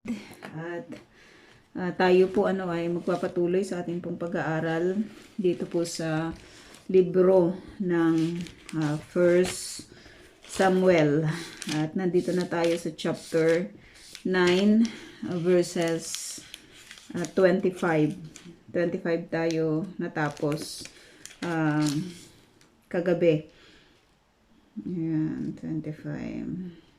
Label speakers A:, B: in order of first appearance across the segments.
A: At tayo po ay magpapatuloy sa ating pong pag-aaral dito po sa libro ng First Samuel. At nandito na tayo sa chapter 9 verses 25. 25 tayo natapos kagabi. Ayan, 25.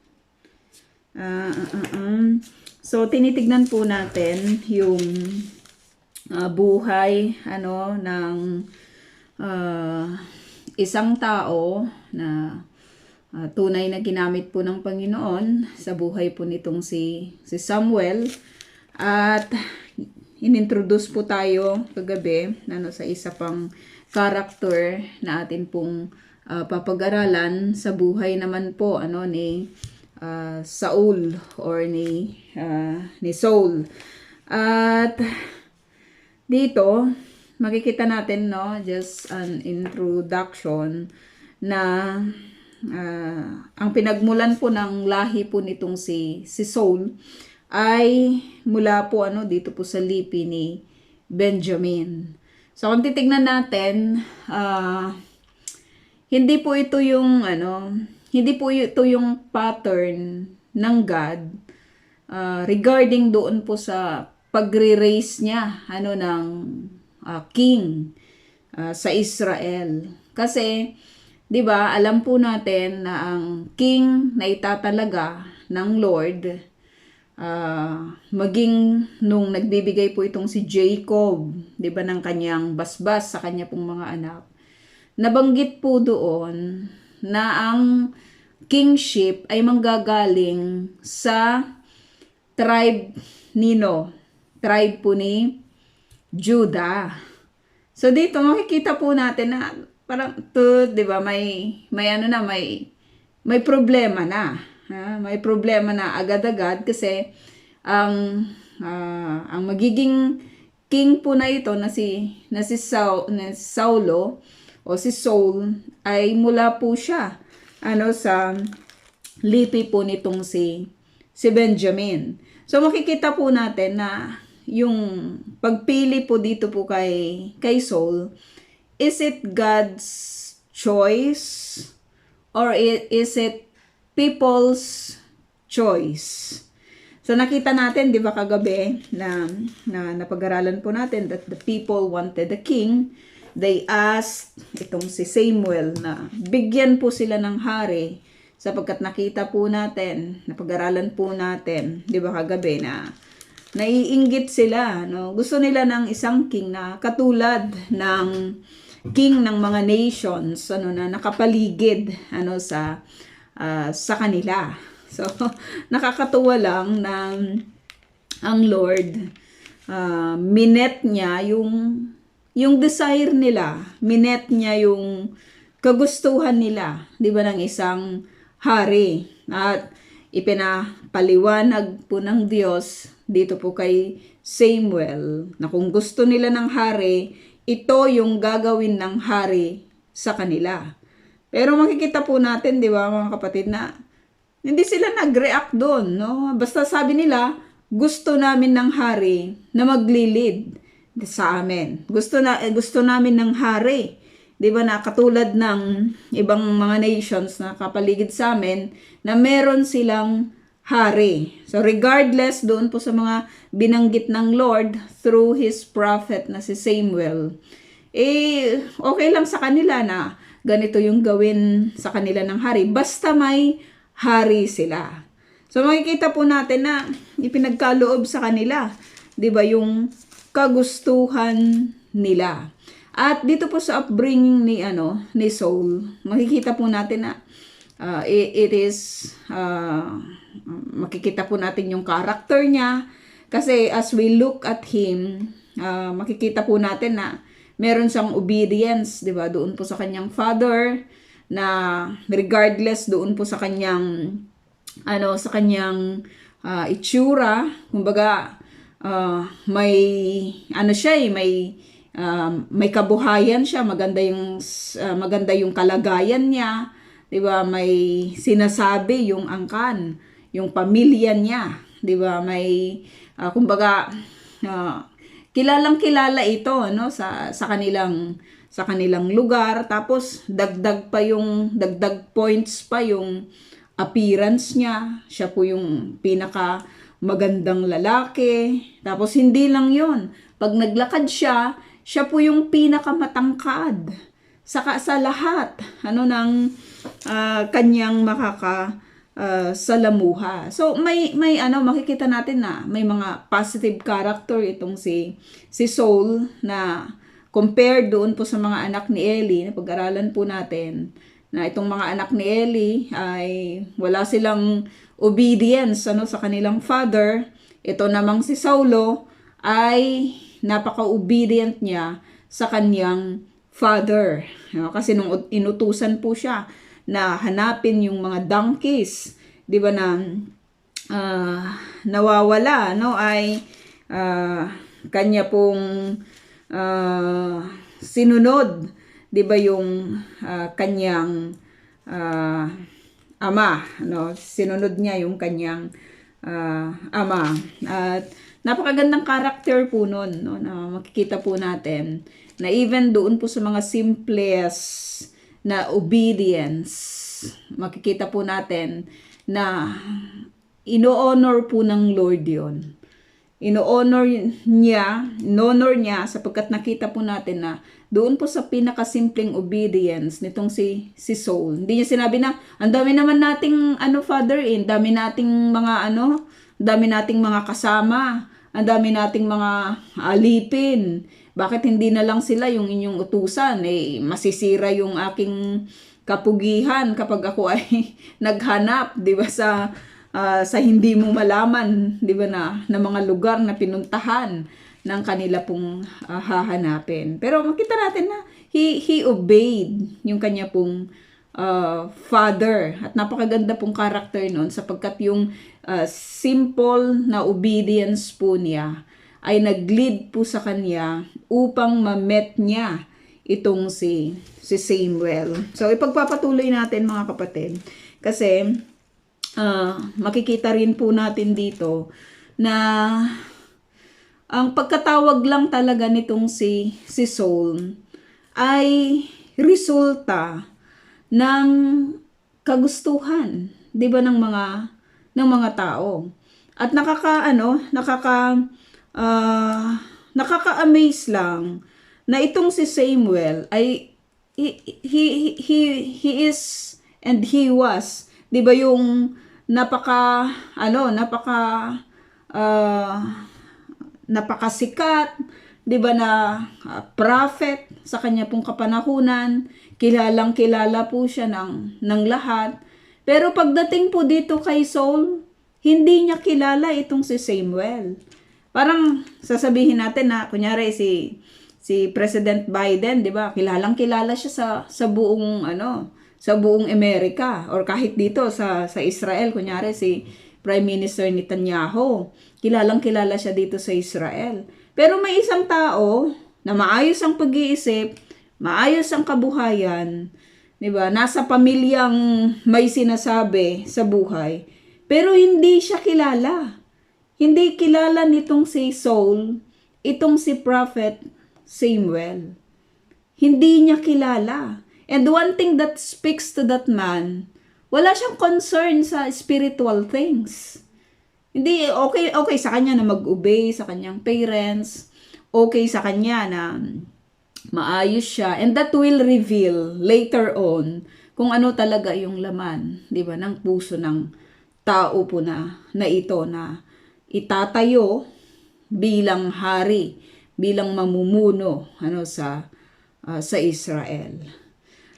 A: So tinitignan po natin yung buhay ng isang tao na tunay na ginamit po ng Panginoon sa buhay po nitong si Samuel. At inintroduce po tayo kagabi sa isa pang character na atin pong papag-aralan sa buhay naman po ni Saul or ni Saul. At dito makikita natin just an introduction na ang pinagmulan po ng lahi po nitong si Saul ay mula po dito po sa lipi ni Benjamin. So kung titignan natin, hindi po ito yung pattern ng God regarding doon po sa pagre-raise niya ng king sa Israel. Kasi 'di ba, alam po natin na ang king na itatalaga ng Lord maging nung nagbibigay po itong si Jacob, 'di ba, ng kanyang basbas sa kanya pong mga anak. Nabanggit po doon na ang kingship ay manggagaling sa tribe tribe po ni Judah. So dito makikita po natin na parang 'di ba, may problema na. May problema na agad-agad kasi ang magiging king po na ito na si Saulo o si Saul ay mula po siya sa lipi po nitong si Benjamin. So makikita po natin na yung pagpili po dito po kay Saul, is it God's choice or is it people's choice? So nakita natin 'di ba kagabi na napag-aralan po natin that the people wanted a king. They asked itong si Samuel na bigyan po sila ng hari sapagkat nakita po natin, napag-aralan po natin, 'di ba kagabi, na naiinggit sila, Gusto nila ng isang king na katulad ng king ng mga nations na nakapaligid sa kanila. So nakakatuwa lang na ang Lord minet niya yung desire nila, minet niya yung kagustuhan nila, 'di ba, ng isang hari. At ipinapaliwanag po ng Diyos dito po kay Samuel na kung gusto nila ng hari, ito yung gagawin ng hari sa kanila. Pero makikita po natin, 'di ba mga kapatid, na hindi sila nag-react doon, Basta sabi nila, gusto namin ng hari na maglilid sa amin. Gusto namin ng hari, 'di ba, na katulad ng ibang mga nations na kapaligid sa amin na meron silang hari. So regardless doon po sa mga binanggit ng Lord through his prophet na si Samuel, okay lang sa kanila na ganito yung gawin sa kanila ng hari basta may hari sila. So makikita po natin na ipinagkaloob sa kanila, 'di ba, yung kagustuhan nila. At dito po sa upbringing ni Saul, makikita po natin na it is makikita po natin yung character niya kasi as we look at him, makikita po natin na meron siyang obedience, 'di ba, doon po sa kanyang father, na regardless doon po sa kanyang itsura, kumbaga may may kabuhayan siya, maganda yung kalagayan niya, 'di ba? May sinasabi yung angkan, yung pamilya niya, 'di ba? May kumbaga kilalang kilala ito no sa kanilang lugar, tapos dagdag points pa yung appearance niya. Siya po yung pinaka magandang lalaki. Tapos hindi lang 'yon. Pag naglakad siya po yung pinakamatangkad sa lahat ng kanyang salamuha. So may makikita natin na may mga positive character itong si Saul, na compared doon po sa mga anak ni Eli. Na pag-aralan po natin na itong mga anak ni Eli ay wala silang obedience sa kanilang father. Ito namang si Saulo ay napaka-obedient niya sa kanyang father. Kasi nung inutusan po siya na hanapin yung mga donkeys, 'di ba, na nawawala, ay kanya pong sinunod, 'di ba, yung kanyang ama, sinunod niya yung kanyang ama. At napakagandang character po nun, na makikita po natin na even doon po sa mga simplest na obedience, makikita po natin na ino-honor po ng Lord yon. Ino-honor niya sapagkat nakita po natin na doon po sa pinakasimpleng obedience nitong si Saul. Hindi niya sinabi na ang dami naman nating father, dami nating mga kasama, ang dami nating mga alipin. Bakit hindi na lang sila yung inyong utusan? Masisira yung aking kapugihan kapag ako ay naghanap, 'di ba, sa hindi mo malaman, 'di ba, na mga lugar na pinuntahan ng kanila pong hahanapin. Pero makita natin na he obeyed yung kanya pong father, at napakaganda pong character noon sapagkat yung simple na obedience po niya ay nag-lead po sa kanya upang ma-met niya itong si Samuel. So ipagpapatuloy natin mga kapatid, kasi makikita rin po natin dito na ang pagkatawag lang talaga nitong si Saul ay resulta ng kagustuhan, 'di ba, ng mga tao. At nakaka-amaze lang na itong si Samuel ay he is and he was, 'di ba, yung napakasikat, 'di ba, na prophet sa kanya pong kapanahunan. Kilalang kilala po siya ng lahat. Pero pagdating po dito kay Saul, hindi niya kilala itong si Samuel. Parang sasabihin natin na kunyari si President Biden, 'di ba? Kilalang kilala siya sa buong Amerika, or kahit dito sa Israel, kunyari si Prime Minister Netanyahu. Kilalang kilala siya dito sa Israel. Pero may isang tao na maayos ang pag-iisip, maayos ang kabuhayan, 'di ba? Nasa pamilyang may sinasabi sa buhay, pero hindi siya kilala. Hindi kilala nitong si Saul, itong si Prophet Samuel. Hindi niya kilala. And one thing that speaks to that man, wala siyang concern sa spiritual things. Hindi, okay sa kanya na mag-obey sa kanyang parents, okay sa kanya na maayos siya, and that will reveal later on kung ano talaga yung laman, 'di ba, ng puso ng tao po na ito, na itatayo bilang hari, bilang mamumuno sa Israel.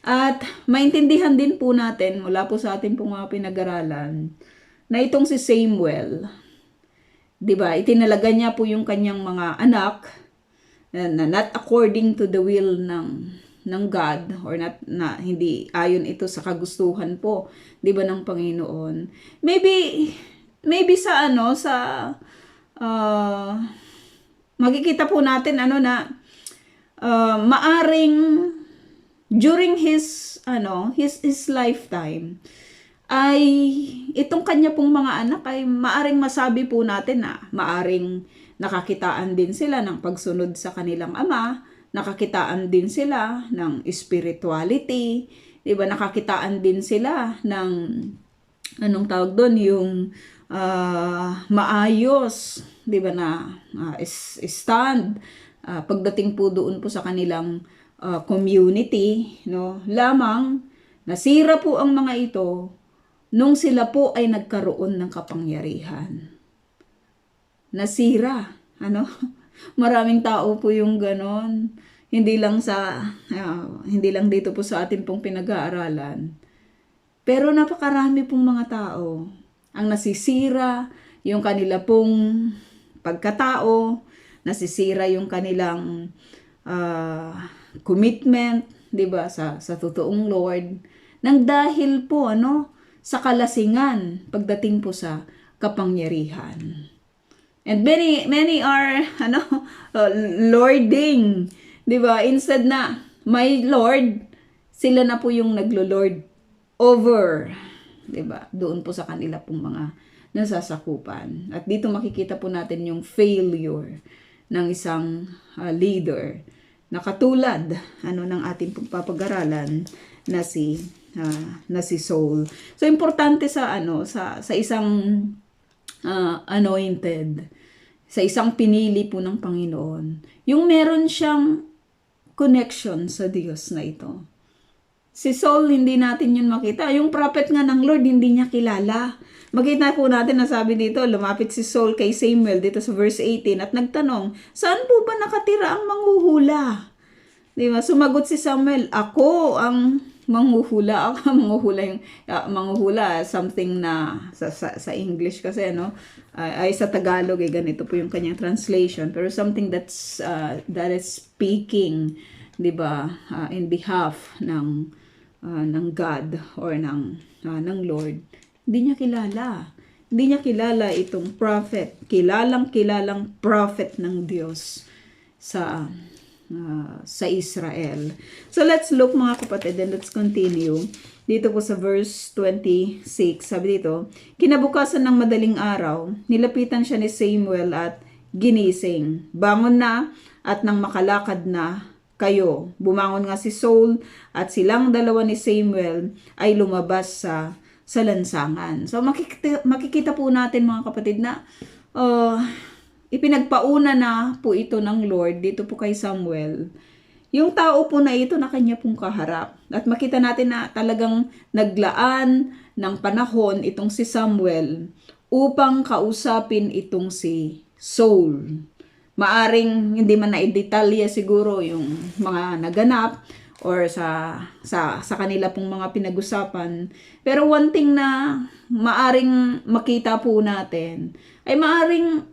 A: At maintindihan din po natin mula po sa ating mga pinag-aralan na itong si Samuel, 'di ba, itinalaga niya po yung kanyang mga anak na not according to the will ng God, or not, na hindi ayon ito sa kagustuhan po, 'di ba, ng Panginoon. Maybe sa makikita po natin na maaring during his lifetime ay itong kanya pong mga anak ay maaring masabi po natin na maaring nakakitaan din sila ng pagsunod sa kanilang ama, nakakitaan din sila ng spirituality, 'di ba? Nakakitaan din sila ng anong tawag doon, yung maayos, 'di ba, na stand pagdating po doon po sa kanilang community, no? Lamang nasira po ang mga ito nung sila po ay nagkaroon ng kapangyarihan. Nasira, ano? Maraming tao po yung ganon. Hindi lang dito po sa atin pong pinag-aaralan. Pero napakarami pong mga tao ang nasisira yung kanila pong pagkatao, nasisira yung kanilang commitment, 'di ba, sa totoong Lord, nang dahil po sa kalasingan pagdating po sa kapangyarihan. And many are lording, 'di ba? Instead na my Lord, sila na po yung naglo-lord over, 'di ba? Doon po sa kanila pong mga nasasakupan. At dito makikita po natin yung failure ng isang leader na katulad ng ating pag-papag-aralan na si Saul. So importante sa isang anointed, sa isang pinili po ng Panginoon, yung meron siyang connection sa Diyos na ito. Si Saul, hindi natin yun makita. Yung prophet nga ng Lord, hindi niya kilala. Makita po natin na sabi dito, lumapit si Saul kay Samuel dito sa verse 18 at nagtanong, saan po ba nakatira ang manghuhula? Diba? Sumagot si Samuel, ako ang manghuhula. Ako ang manghuhula, something na sa English kasi, ay sa Tagalog, ganito po yung kanyang translation. Pero something that is speaking, diba, in behalf ng God or ng Lord. Hindi niya kilala. Hindi niya kilala itong prophet. Kilalang prophet ng Diyos sa Israel. So let's look mga kapatid, and let's continue. Dito po sa verse 26, sabi dito, kinabukasan ng madaling araw, nilapitan siya ni Samuel at ginising. Bangon na at nang makalakad na kayo. Bumangon nga si Saul at silang dalawa ni Samuel ay lumabas sa lansangan. So makikita po natin mga kapatid na ipinagpauna na po ito ng Lord dito po kay Samuel. Yung tao po na ito na kanya pong kaharap. At makita natin na talagang naglaan ng panahon itong si Samuel upang kausapin itong si Saul. Maaring hindi man na-detalya siguro yung mga naganap or sa kanila pong mga pinag-usapan. Pero one thing na maaring makita po natin ay maaring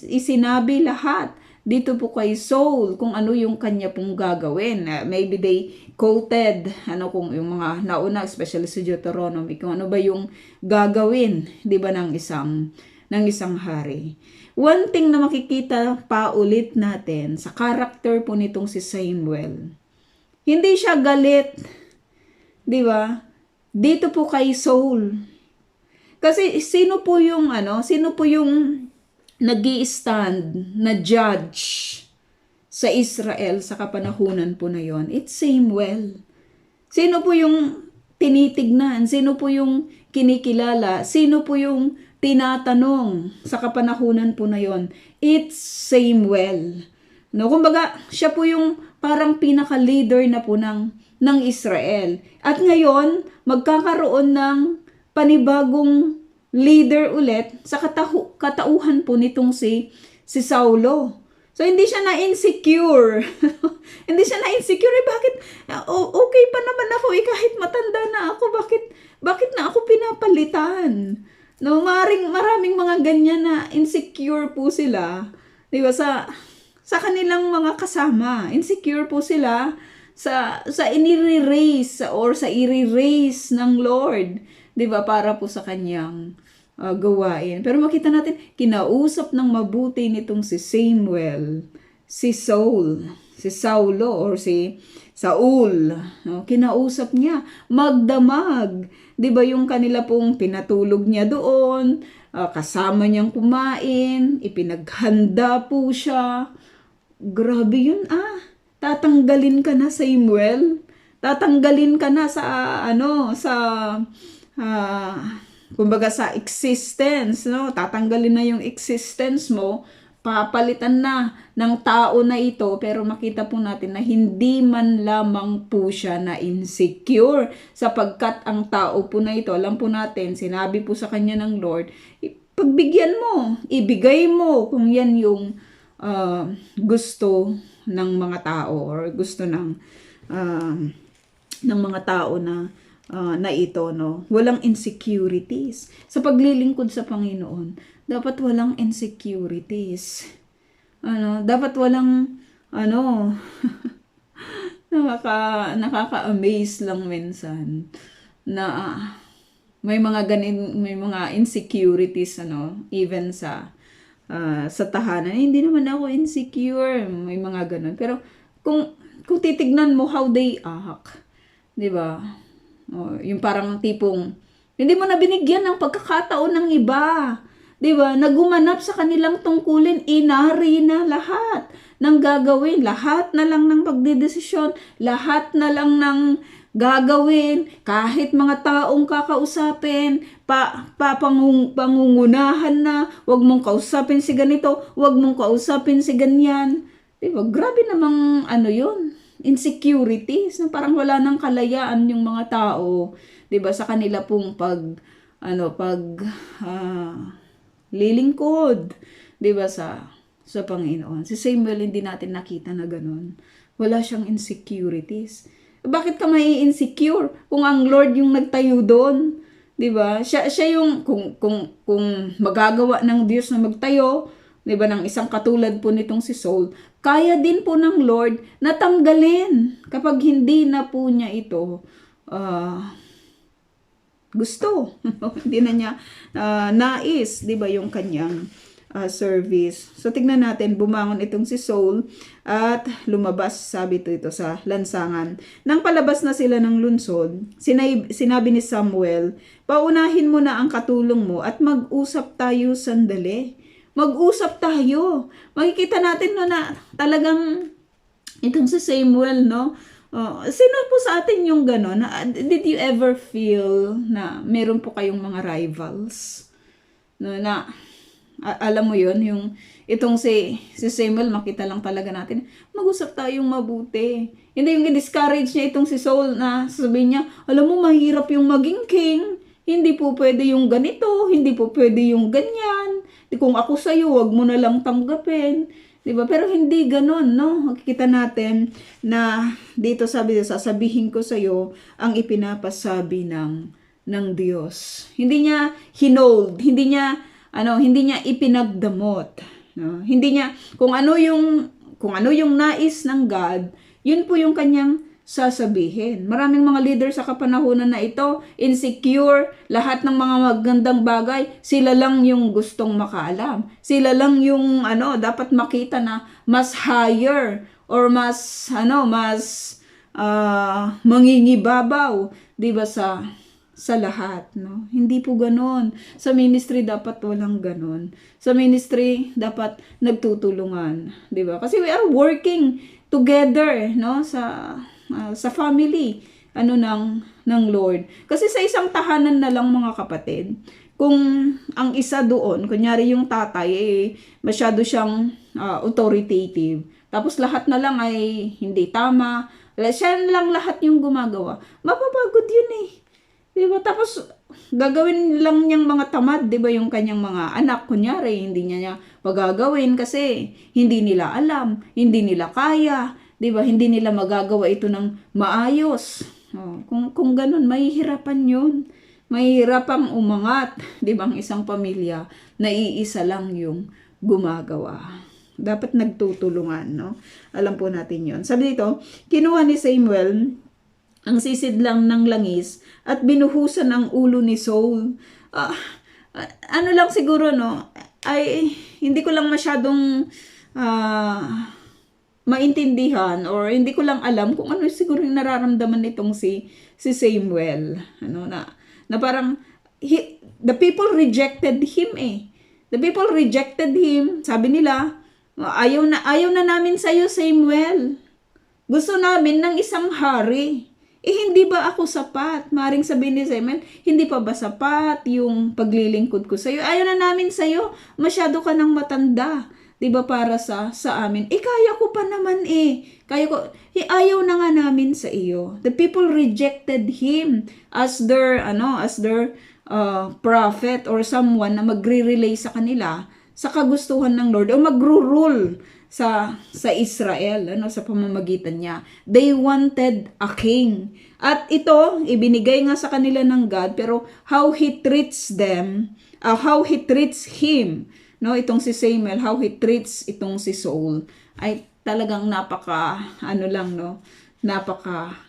A: isinabi lahat dito po kay Saul kung ano yung kanya pong gagawin. Maybe they quoted kung yung mga nauna, especially sa Deuteronomy, kung ano ba yung gagawin, 'di ba, ng isang hari. One thing na makikita pa ulit natin sa character po nitong si Samuel, hindi siya galit, 'di ba? Dito po kay Saul. Kasi sino po yung nag-i-stand na judge sa Israel sa kapanahunan po na yon? It's Samuel. Sino po yung tinitignan? Sino po yung kinikilala? Sino po yung tinatanong sa kapanahunan po na yon? It's Samuel. Kumbaga, siya po yung parang pinaka-leader na po ng Israel. At ngayon, magkakaroon ng panibagong leader ulit sa katauhan po nitong si Saulo. So, hindi siya na-insecure. Hindi siya na-insecure. Bakit? Okay pa naman ako. Kahit matanda na ako. Bakit na ako pinapalitan? Maraming mga ganyan na insecure po sila. Diba? Sa kanilang mga kasama. Insecure po sila sa inire-raise or sa i-raise ng Lord. Diba? Para po sa kanyang gawain. Pero makita natin, kinausap ng mabuti nitong si Samuel, si Saul. si Saulo or si Saul, no? Kinausap niya, magdamag. 'Di ba yung kanila pong pinatulog niya doon, kasama niyang kumain, ipinaghanda po siya. Grabe yun Tatanggalin ka na, Samuel. Tatanggalin ka na sa ah, kumbaga sa existence, no? Tatanggalin na yung existence mo, papalitan na ng tao na ito, pero makita po natin na hindi man lamang po siya na insecure, sapagkat ang tao po na ito, alam po natin, sinabi po sa kanya ng Lord, pagbigyan mo, ibigay mo kung yan yung gusto ng mga tao or gusto ng mga tao na ito, no? Walang insecurities. Sa paglilingkod sa Panginoon, dapat walang insecurities. Dapat walang nakaka-amaze lang minsan na may mga insecurities even sa tahanan. Hindi naman ako insecure, may mga ganun. Pero kung titignan mo how they act, 'di ba? Yung parang tipong hindi mo na binigyan ng pagkakataon ng iba. 'Di ba? Nagumanap sa kanilang tungkulin, inari na lahat ng gagawin, lahat na lang ng pagdedesisyon, lahat na lang ng gagawin, kahit mga taong kakausapin, pangungunahan na, wag mong kausapin si ganito, wag mong kausapin si ganyan. Diba? Grabe namang yun, insecurities, na parang wala nang kalayaan yung mga tao, diba, sa kanila pong lilingkod, diba, sa Panginoon. Si Samuel, hindi natin nakita na ganun. Wala siyang insecurities. Bakit ka may insecure kung ang Lord yung nagtayo doon? 'Di ba? Siya yung kung magagawa ng Diyos na magtayo, 'di ba, ng isang katulad po nitong si Saul, kaya din po ng Lord na tanggalin kapag hindi na po niya ito gusto. Hindi na niya nais, 'di ba, yung kanyang service. So tignan natin, bumangon itong si Saul at lumabas, sabi ito sa lansangan. Nang palabas na sila ng lunsod, sinabi ni Samuel, paunahin mo na ang katulong mo at mag-usap tayo sandali. Mag-usap tayo. Makikita natin na talagang itong si Samuel, no? Sino po sa atin yung gano'n? Did you ever feel na meron po kayong mga rivals? No, na alam mo yun, yung itong si Samuel, makita lang talaga natin, mag-usap tayong mabuti. Hindi yung discourage niya itong si Saul na sabihin niya, alam mo, mahirap yung maging king. Hindi po pwede yung ganito, hindi po pwede yung ganyan. Kung ako sa'yo, wag mo na lang tanggapin. Diba? Pero hindi ganon, no? Makikita natin na dito sasabihin ko sa'yo ang ipinapasabi ng Diyos. Hindi niya hinold, hindi niya ipinagdamot, no? Hindi niya kung ano yung nais ng God, yun po yung kanyang sasabihin. Maraming mga leader sa kapanahunan na ito, insecure, lahat ng mga magandang bagay, sila lang yung gustong makaalam. Sila lang yung dapat makita na mas higher or mas mangingibabaw, 'di ba, sa lahat, no? Hindi po ganon. Sa ministry dapat walang ganon. Sa ministry dapat nagtutulungan, 'di ba? Kasi we are working together, no? Sa family ng Lord. Kasi sa isang tahanan na lang, mga kapatid, kung ang isa doon, kunyari yung tatay, masyado siyang authoritative, tapos lahat na lang ay hindi tama, siya lang lahat yung gumagawa, mapapagod yun eh. Diba? Tapos, gagawin lang niyang mga tamad, diba, yung kanyang mga anak, kunyari, hindi niya magagawin kasi hindi nila alam, hindi nila kaya, diba, hindi nila magagawa ito ng maayos. Kung ganun, mahihirapan yun. Mahihirapang umangat, diba, ang isang pamilya na iisa lang yung gumagawa. Dapat nagtutulungan, no? Alam po natin yun. Sabi dito, kinuha ni Samuel ang sisid lang ng langis at binuhusan ang ulo ni Saul. Lang siguro, no? Ay, hindi ko lang masyadong maintindihan or hindi ko lang alam kung ano siguro yung nararamdaman nitong si Samuel. Na parang the people rejected him eh. The people rejected him. Sabi nila, ayaw na namin sa'yo, Samuel. Gusto namin ng isang hari. Hindi ba ako sapat? Maring sabihin ni Samuel, hindi pa ba sapat yung paglilingkod ko sa'yo? Ayaw na namin sa'yo. Masyado ka nang matanda. 'Di ba para sa amin? Kaya ko pa naman Kaya ko, ayaw na nga namin sa iyo. The people rejected him as their prophet or someone na magre-relay sa kanila sa kagustuhan ng Lord o magro-rule sa Israel sa pamamagitan niya. They wanted a king. At ito ibinigay nga sa kanila ng God, pero how he treats them, how he treats him, itong si Samuel, how he treats itong si Saul ay talagang napaka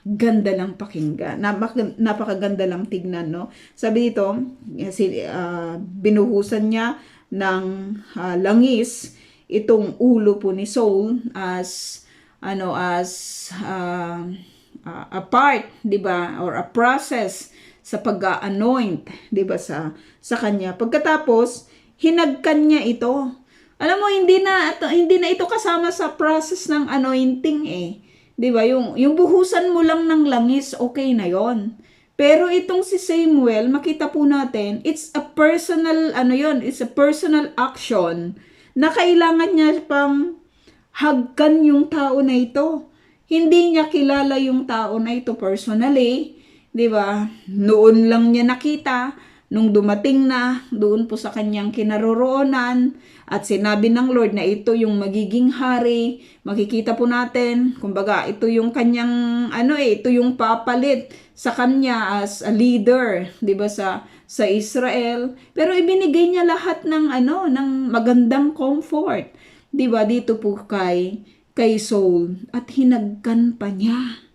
A: ganda lang pakinggan, napakaganda lang tignan, Sabi dito, binuhusan niya ng langis itong ulo po ni Saul as a part, 'di ba, or a process sa pag-anoint, 'di ba, sa kanya. Pagkatapos hinagkan niya ito. Alam mo, hindi na ito kasama sa process ng anointing 'Di ba? Yung buhusan mo lang ng langis, okay na 'yon. Pero itong si Samuel, makita po natin, it's a personal it's a personal action na kailangan niya pang hagkan yung tao na ito. Hindi niya kilala yung tao na ito personally, 'di ba? Noon lang niya nakita nung dumating na doon po sa kanyang kinaroroonan at sinabi ng Lord na ito yung magiging hari. Makikita po natin, kumbaga, ito yung kanyang ito yung papalit sa kanya as a leader, 'di ba, sa Israel. Pero ibinigay niya lahat ng ng magandang comfort, 'di ba, dito po kay Saul, at hinagkan pa niya.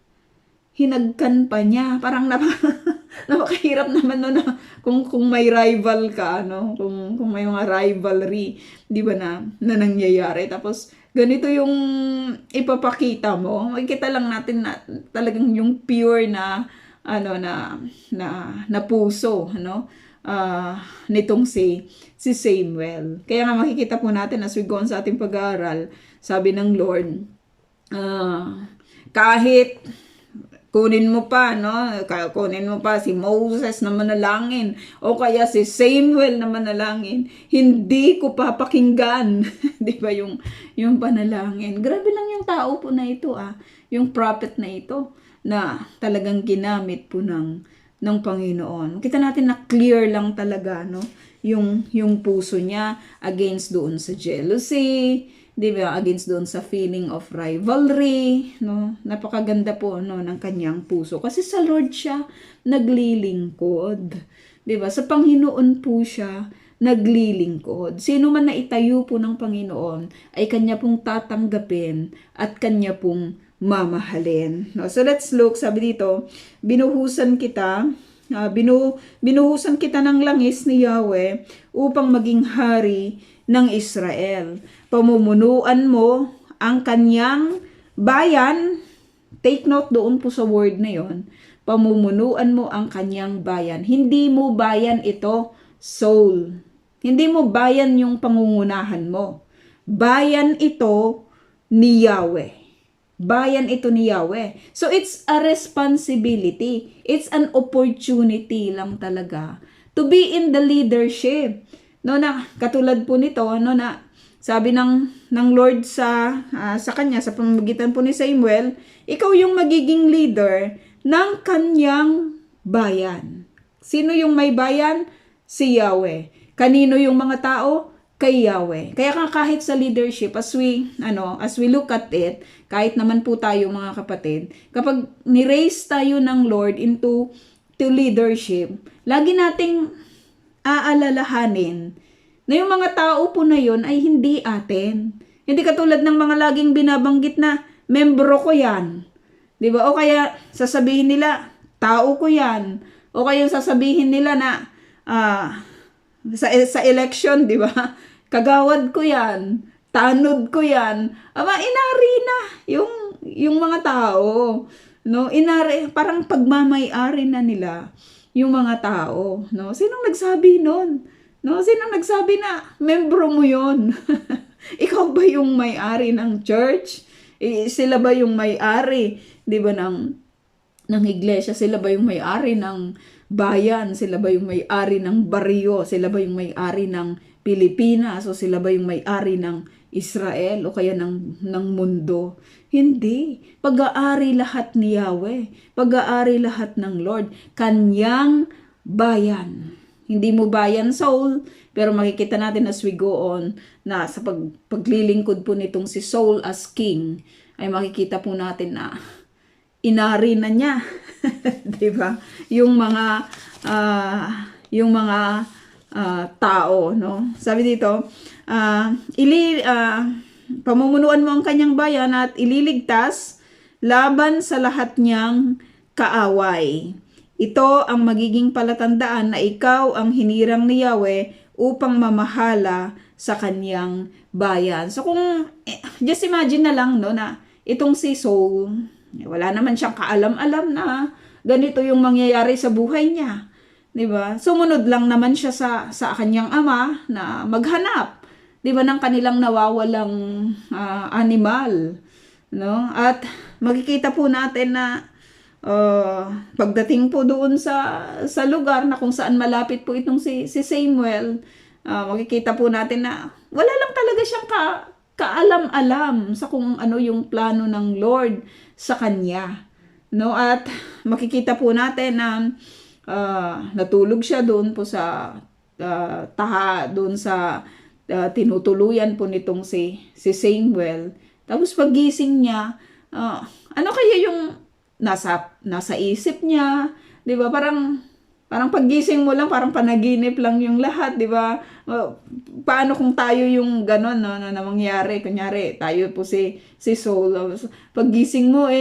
A: Parang napakahirap naman na kung may rival ka, kung may mga rivalry, 'di ba, na nangyayari. Tapos ganito yung ipapakita mo. Makikita lang natin na talagang yung pure na na puso, nitong si Samuel. Kaya nga makikita po natin as we go on sa ating pag-aaral, sabi ng Lord, kahit kunin mo pa si Moses na manalangin o kaya si Samuel na manalangin, hindi ko papakinggan. 'Di ba yung panalangin? Grabe lang yung tao po na ito, yung prophet na ito na talagang ginamit po ng Panginoon. Kita natin na clear lang talaga yung puso niya against doon sa jealousy, 'di ba, against doon sa feeling of rivalry, Napakaganda po ng kanyang puso kasi sa Lord siya naglilingkod, 'di ba? Sa Panginoon po siya naglilingkod. Sino man na itayo po ng Panginoon ay kanya pong tatanggapin at kanya pong mamahalin. So let's look, sabi dito, binuhusan kita ng langis ni Yahweh upang maging hari ng Israel. Pamumunuan mo ang kanyang bayan. Take note doon po sa word na yon. Pamumunuan mo ang kanyang bayan. Hindi mo bayan ito, Saul. Hindi mo bayan yung pangungunahan mo. Bayan ito ni Yahweh. Bayan ito ni Yahweh. So it's a responsibility. It's an opportunity lang talaga to be in the leadership. Na katulad po nito, na sabi ng Lord sa kanya, sa pamamagitan po ni Samuel, ikaw yung magiging leader ng kanyang bayan. Sino yung may bayan? Si Yahweh. Kanino yung mga tao? Kay Yahweh. Kaya kahit sa leadership, as we look at it, kahit naman po tayo mga kapatid, kapag ni-raise tayo ng Lord into leadership, lagi nating aalalahanin na yung mga tao po na yun ay hindi atin. Hindi katulad ng mga laging binabanggit na membro ko yan. 'Di ba? O kaya sasabihin nila, tao ko yan. O kaya sasabihin nila na sa election, 'di ba? Kagawad ko yan. tanod ko yan. Ama, inari na yung mga tao. No? Inari, parang pagmamay-ari na nila yung mga tao. No? Sinong nagsabi nun? No? Sinong nagsabi na membro mo yon? Ikaw ba yung may-ari ng church? Sila ba yung may-ari, 'di ba, ng iglesia? Sila ba yung may-ari ng bayan? Sila ba yung may-ari ng baryo? Sila ba yung may-ari ng Pilipinas? O sila ba yung may-ari ng Israel o kaya ng mundo? Hindi. Pag-aari lahat ni Yahweh. Pag-aari lahat ng Lord. Kanyang bayan. Hindi mo bayan Saul, pero makikita natin as we go on na sa paglilingkod po nitong si Saul as king, ay makikita po natin na inari na niya. 'Di ba? Yung mga tao, no? Sabi dito, pamumunuan mo ang kanyang bayan at ililigtas laban sa lahat niyang kaaway. Ito ang magiging palatandaan na ikaw ang hinirang ni Yahweh upang mamahala sa kanyang bayan. So kung, just imagine na lang, no, na itong si Saul, wala naman siyang kaalam-alam na ganito yung mangyayari sa buhay niya. 'Di ba? Sumunod lang naman siya sa kanyang ama na maghanap, 'di ba, ng kanilang nawawalang animal, no? At makikita po natin na pagdating po doon sa lugar na kung saan malapit po itong si Samuel, makikita po natin na wala lang talaga siyang kaalam-alam sa kung ano yung plano ng Lord sa kanya, no? At makikita po natin na natulog siya doon po sa doon sa tinutuluyan po nitong si Samuel. Tapos paggising niya, ano kaya yung nasa isip niya, 'di ba? Parang paggising mo lang, parang panaginip lang yung lahat, 'di ba? Paano kung tayo yung ganon, no, na mangyari? Kunyari, tayo po si Saul. Paggising mo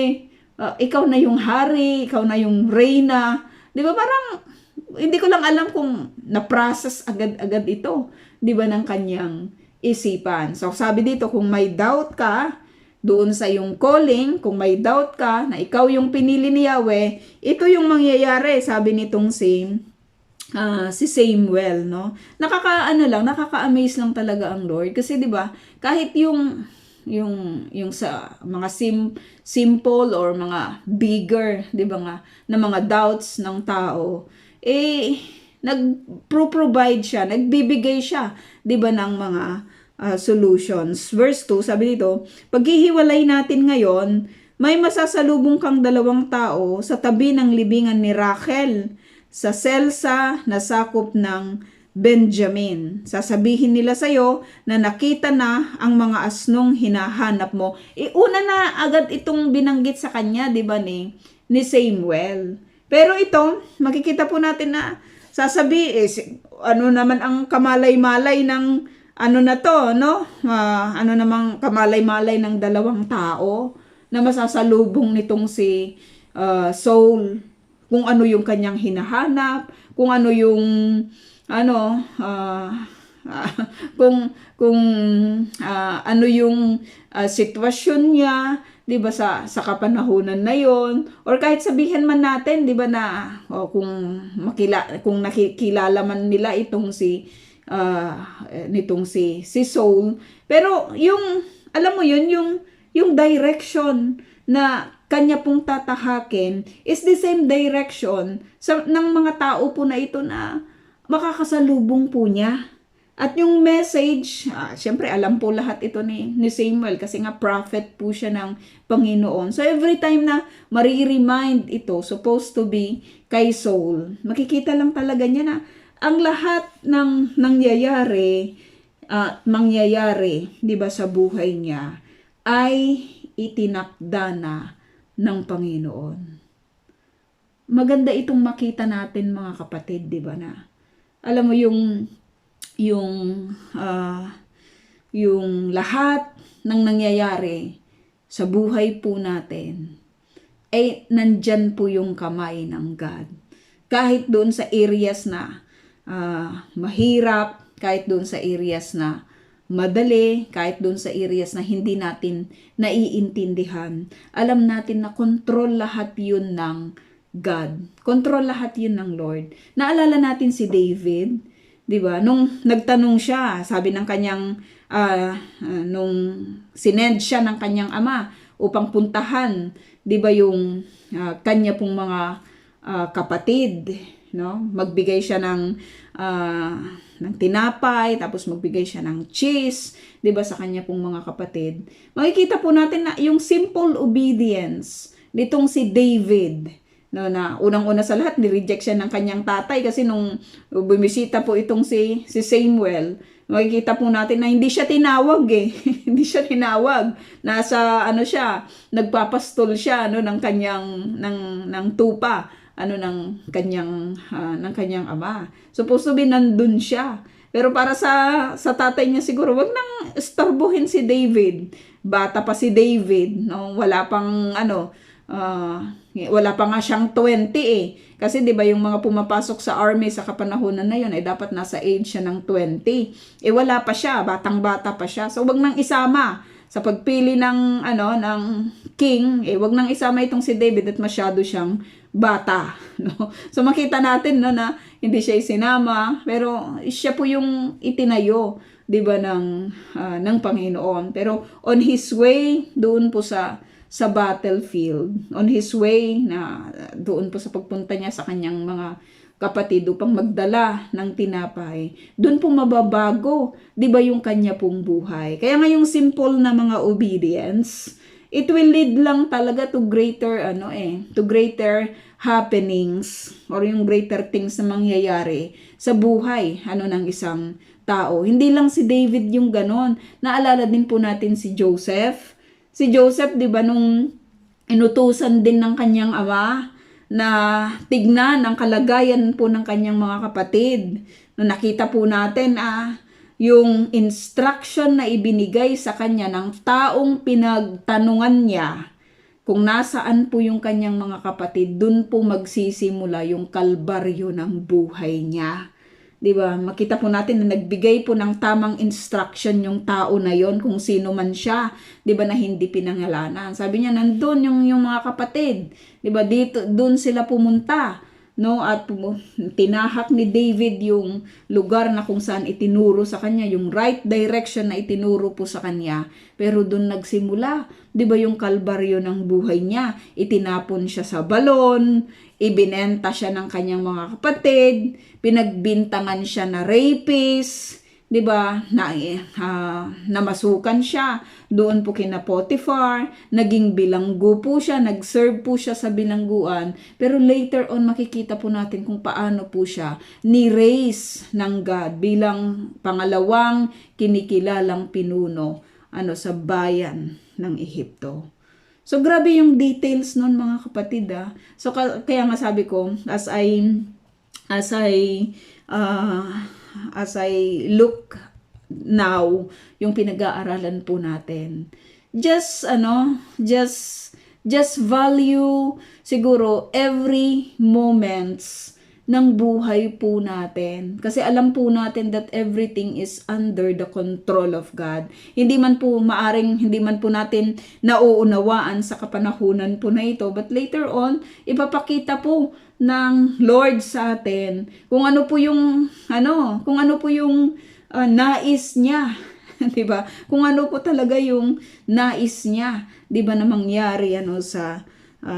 A: ikaw na yung hari, ikaw na yung reyna. 'Di ba? Parang hindi ko lang alam kung na-process agad-agad ito, 'di ba, ng kanyang isipan. So sabi dito, kung may doubt ka doon sa iyong calling, kung may doubt ka na ikaw yung pinili ni Yahweh, ito yung mangyayari, sabi nitong si Samuel, no? Nakaka-amaze lang talaga ang Lord, kasi 'di ba, kahit yung sa mga simple or mga bigger, 'di ba nga, na mga doubts ng tao, nag-provide siya, nagbibigay siya, 'di ba, ng mga solutions. Verse 2, sabi dito, paghihiwalay natin ngayon, may masasalubong kang dalawang tao sa tabi ng libingan ni Rachel sa Selsa na sakop ng Benjamin. Sasabihin nila sa'yo na nakita na ang mga asnong hinahanap mo. Una na agad itong binanggit sa kanya, di ba, ni Samuel. Pero ito, makikita po natin na ano naman ang kamalay-malay ng ano na to, no? Ano namang kamalay-malay ng dalawang tao na masasalubong nitong si Saul, kung ano yung kanyang hinahanap, kung ano yung ano yung sitwasyon niya, 'di ba, sa kapanahunan na yon, or kahit sabihin man natin, 'di ba, na kung nakikilala man nila itong nitong si Saul, pero yung alam mo yun, yung direction na kanya pong tatahakin is the same direction ng mga tao po na ito na makakasalubong po niya. At yung message, syempre alam po lahat ito ni Samuel, kasi nga prophet po siya ng Panginoon. So every time na mari-remind ito, supposed to be kay Saul, makikita lang talaga niya na ang lahat ng mangyayari, 'di ba, sa buhay niya ay itinakda na ng Panginoon. Maganda itong makita natin, mga kapatid, 'di ba, na alam mo yung lahat ng nangyayari sa buhay po natin ay nandyan po yung kamay ng God. Kahit doon sa areas na mahirap, kahit doon sa areas na madali, kahit doon sa areas na hindi natin naiintindihan. Alam natin na control lahat yun ng God. Control lahat yun ng Lord. Naalala natin si David, 'di ba? Nung nagtanong siya, sabi ng kanyang nung sinend siya ng kanyang ama upang puntahan, 'di ba, yung kanya pong mga kapatid, no? Magbigay siya ng tinapay, tapos magbigay siya ng cheese, 'di ba, sa kanya pong mga kapatid. Makikita po natin na yung simple obedience nitong si David, no, na unang-una sa lahat, ni-reject siya ng kanyang tatay kasi nung bumisita po itong si Samuel, makikita po natin na hindi siya tinawag eh. Hindi siya tinawag. Nasa ano siya, nagpapastol siya no ng kanyang ng tupa ng kanyang ama. Supposed to be nandun siya. Pero para sa tatay niya siguro, wag nang istorbohin si David. Bata pa si David, no? Wala pang wala pa nga siyang 20 eh. Kasi 'di ba yung mga pumapasok sa army sa kapanahunan na yun ay dapat nasa age siya ng 20. Eh wala pa siya, batang-bata pa siya. So wag nang isama sa pagpili ng ng king, wag nang isama itong si David at masyado siyang bata, no? So makita natin no na hindi siya isinama, pero siya po yung itinayo, 'di ba, ng Panginoon. Pero on his way doon po sa battlefield, on his way na doon po sa pagpunta niya sa kanyang mga kapatid upang magdala ng tinapay, doon po mababago, 'di ba, yung kanya pong buhay. Kaya nga yung simple na mga obedience, it will lead lang talaga to greater to greater happenings or yung greater things na mangyayari sa buhay ng isang tao. Hindi lang si David yung ganon. Naalala din po natin si Joseph. Si Joseph, 'di ba, nung inutusan din ng kanyang ama na tignan ang kalagayan po ng kanyang mga kapatid. Nung nakita po natin yung instruction na ibinigay sa kanya ng taong pinagtanungan niya kung nasaan po yung kanyang mga kapatid, dun po magsisimula yung kalbaryo ng buhay niya. 'Di ba? Makita po natin na nagbigay po ng tamang instruction yung tao na yon, kung sino man siya, 'di ba, na hindi pinangalanan. Sabi niya, nandoon yung mga kapatid, 'di ba? Dito doon sila pumunta, no? At tinahak ni David yung lugar na kung saan itinuro sa kanya, yung right direction na itinuro po sa kanya. Pero doon nagsimula, 'di ba, yung kalbaryo ng buhay niya. Itinapon siya sa balon, ibinenta siya ng kanyang mga kapatid, pinagbintangan siya na rapist, 'di ba? Namasukan siya doon po kina Potiphar, naging bilanggo po siya, nag-serve po siya sa bilangguan. Pero later on makikita po natin kung paano po siya ni-raise ng God bilang pangalawang kinikilalang pinuno sa bayan ng Ehipto. So grabe yung details nun, mga kapatid. So kaya nga sabi ko, as I look now, yung pinag-aaralan po natin, just value siguro every moments ng buhay po natin. Kasi alam po natin that everything is under the control of God. Hindi man po natin nauunawaan sa kapanahunan po na ito, but later on, ipapakita po ng Lord sa atin kung ano po yung nais niya, 'di ba? Kung ano po talaga yung nais niya, 'di ba, na mangyari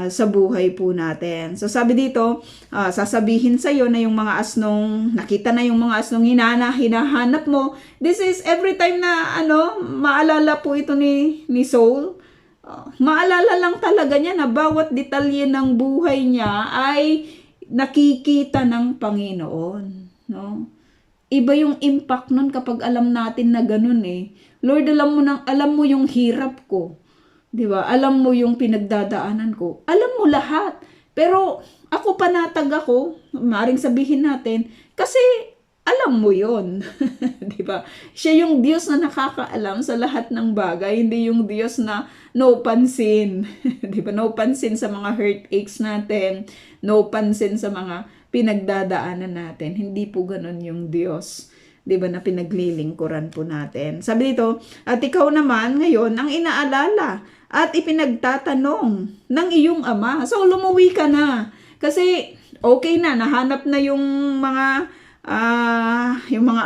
A: sa buhay po natin. So sabi dito, sasabihin sa iyo na yung mga asnong, nakita na yung mga asnong hinahanap mo. This is every time na maalala po ito ni Saul. Maalala lang talaga niya na bawat detalye ng buhay niya ay nakikita ng Panginoon, no? Iba yung impact nun kapag alam natin na ganun eh. Lord, alam mo yung hirap ko. 'Di ba? Alam mo yung pinagdadaanan ko. Alam mo lahat. Pero ako panatag ako, maaaring sabihin natin, kasi alam mo 'yon. 'Di ba? Siya yung Diyos na nakakaalam sa lahat ng bagay, hindi yung Diyos na no pansin. 'Di ba? No pansin sa mga heartaches natin, no pansin sa mga pinagdadaanan natin. Hindi po ganoon yung Diyos 'di ba, na pinaglilingkuran po natin. Sabi dito, at ikaw naman ngayon ang inaalala at ipinagtatanong ng iyong ama. So lumuwi ka na. Kasi okay na, nahanap na yung mga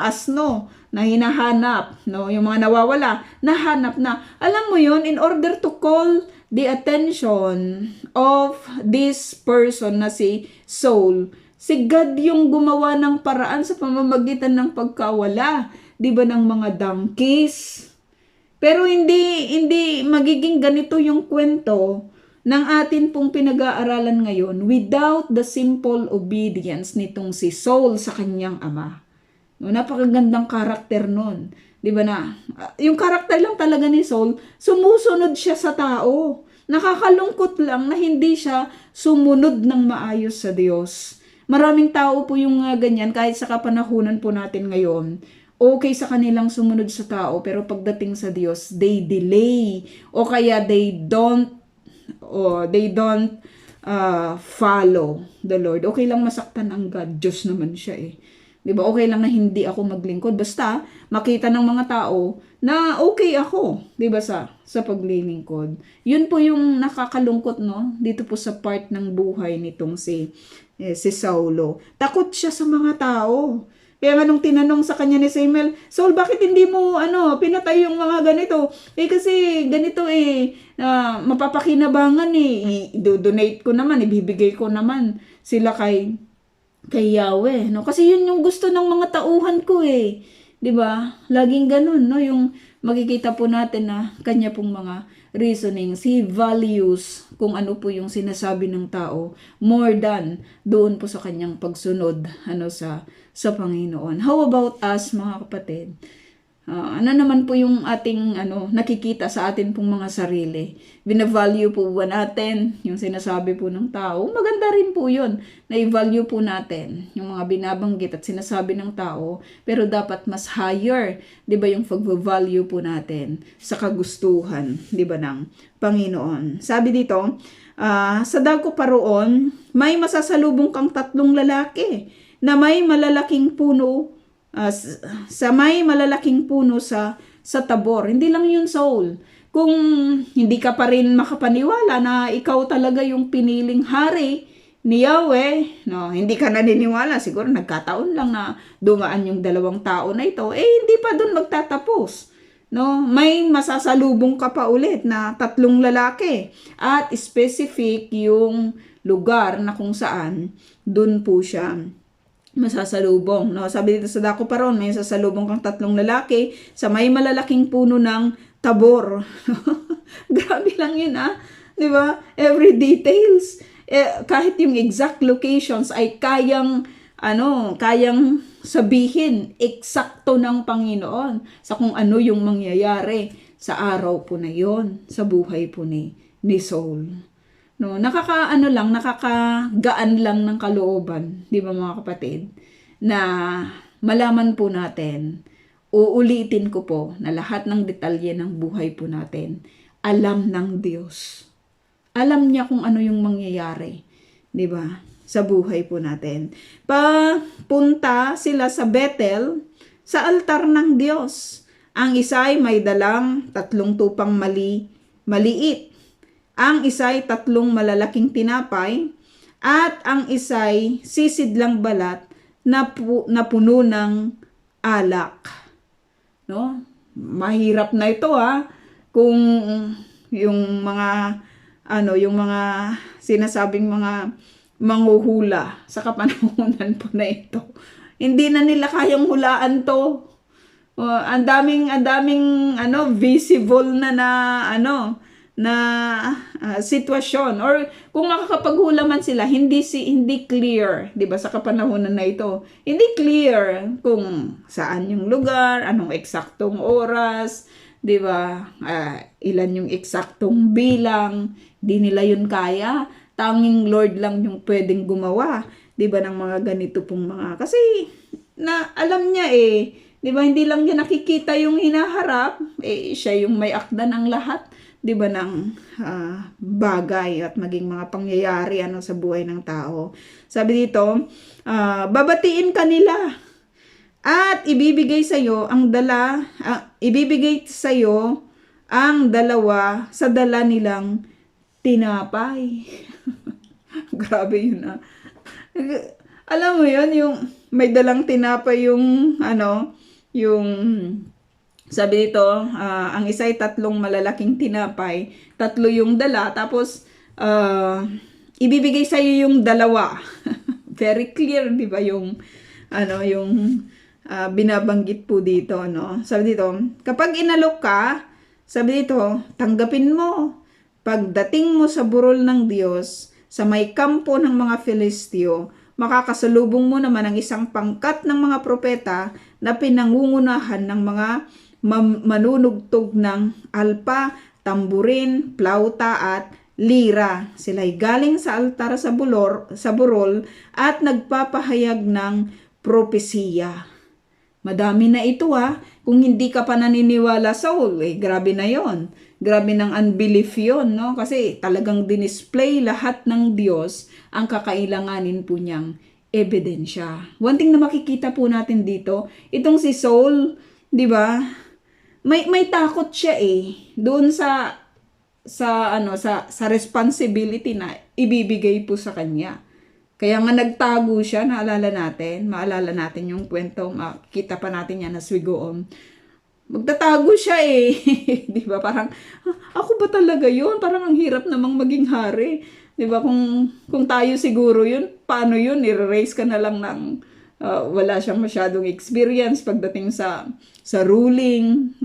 A: asno na hinahanap, no? Yung mga nawawala, nahanap na. Alam mo yun, in order to call the attention of this person na si Saul, si God yung gumawa ng paraan sa pamamagitan ng pagkawala, 'di ba, ng mga donkeys. Pero hindi magiging ganito yung kwento ng atin pong pinag-aaralan ngayon without the simple obedience nitong si Saul sa kanyang ama. No, napakagandang karakter nun. 'Di ba na? Yung karakter lang talaga ni Saul, sumusunod siya sa tao. Nakakalungkot lang na hindi siya sumunod ng maayos sa Diyos. Maraming tao po yung ganyan kahit sa kapanahunan po natin ngayon. Okay sa kanilang sumunod sa tao pero pagdating sa Diyos, they delay o kaya they don't follow the Lord. Okay lang masaktan ang God. Diyos naman siya eh. 'Di ba? Okay lang na hindi ako maglingkod basta makita ng mga tao na okay ako, 'di ba, sa paglilingkod. 'Yun po yung nakakalungkot, no? Dito po sa part ng buhay nitong si Saulo. Takot siya sa mga tao. Kaya nga nung tinanong sa kanya ni Samuel, Saul, bakit hindi mo pinatay yung mga ganito? Kasi ganito mapapakinabangan i-donate ko naman, ibibigay ko naman sila kay Yahweh, no? Kasi yun yung gusto ng mga tauhan ko 'Di ba? Laging ganun, no? Yung makikita po natin na kanya pong mga reasonings, he values kung ano po yung sinasabi ng tao more than doon po sa kanyang pagsunod sa Panginoon. How about us, mga kapatid? Ano naman po yung ating nakikita sa atin pong mga sarili? Binavalue po ba natin yung sinasabi po ng tao? Maganda rin po yun na i-value po natin yung mga binabanggit at sinasabi ng tao, pero dapat mas higher, 'di ba, yung pag-value po natin sa kagustuhan, 'di ba, ng Panginoon. Sabi dito, sa dako pa roon, may masasalubong kang 3 lalaki na may malalaking puno sa may malalaking puno sa Tabor. Hindi lang yun, Saul. Kung hindi ka pa rin makapaniwala na ikaw talaga yung piniling hari ni Yahweh, no, hindi ka naniniwala, siguro nagkataon lang na dumaan yung 2 tao na ito, hindi pa dun magtatapos. No, may masasalubong ka pa ulit na 3 lalaki at specific yung lugar na kung saan dun po siya masasalubong, no? Sabi dito sa dako pa ron, may sasalubong kang 3 lalaki sa may malalaking puno ng Tabor. Grabe lang yun, 'di ba? Every details, kahit yung exact locations ay kayang sabihin eksakto ng Panginoon sa kung ano yung mangyayari sa araw po na yon, sa buhay po ni Saul. No, nakakagaan lang ng kalooban, 'di ba, mga kapatid, na malaman po natin, uulitin ko po na lahat ng detalye ng buhay po natin, alam ng Diyos. Alam niya kung ano yung mangyayari, 'di ba, sa buhay po natin. Papunta sila sa Bethel, sa altar ng Diyos. Ang isa ay may dalang 3 tupang maliit. Ang isa'y 3 malalaking tinapay at ang isa'y sisidlang balat na puno ng alak. No? Mahirap na ito kung yung mga sinasabing mga manghuhula sa kapanahunan po na ito. Hindi na nila kayang hulaan to. Ang daming visible na sitwasyon, or kung makakapaghula man sila, hindi clear, 'di ba, sa kapanahunan na ito. Hindi clear kung saan yung lugar, anong eksaktong oras, 'di ba? Ilan yung eksaktong bilang, di nila yun kaya. Tanging Lord lang yung pwedeng gumawa, 'di ba, ng mga ganito pong mga, kasi na alam niya 'di ba, hindi lang niya nakikita yung hinaharap, siya yung may akda ng lahat, 'di ba, ng bagay at maging mga pangyayari sa buhay ng tao. Sabi dito, babatiin ka nila At ibibigay sa iyo ang dalawa sa dala nilang tinapay. Grabe yun ah. Alam mo yun, yung may dalang tinapay yung yung sabi dito, ang isa ay 3 malalaking tinapay, 3 yung dala, tapos ibibigay sa iyo yung dalawa. Very clear, di ba, yung yung binabanggit po dito, no? Sabi dito, kapag inalok ka, sabi dito, tanggapin mo. Pagdating mo sa burol ng Diyos, sa may kampo ng mga Filisteo, makakasalubong mo naman ang isang pangkat ng mga propeta na pinangungunahan ng mga manunugtog ng alpa, tamburin, plauta at lira. Sila'y galing sa altar sa burol at nagpapahayag ng propesiya. Madami na ito ha. Kung hindi ka pa naniniwala, Saul, grabe na yon. Grabe ng unbelief yon, no? Kasi talagang dinisplay lahat ng Diyos ang kakailanganin po niyang ebidensya. One thing na makikita po natin dito, itong si Saul, di ba? May takot siya doon sa responsibility na ibibigay po sa kanya. Kaya nga nagtago siya, maalala natin yung kwento, makikita pa natin yan as we go on. Magtatago siya di ba? Parang, ako ba talaga yun? Parang ang hirap namang maging hari. Di ba? Kung tayo siguro yun, paano yun? I-raise ka na lang ng wala siyang masyadong experience pagdating sa ruling.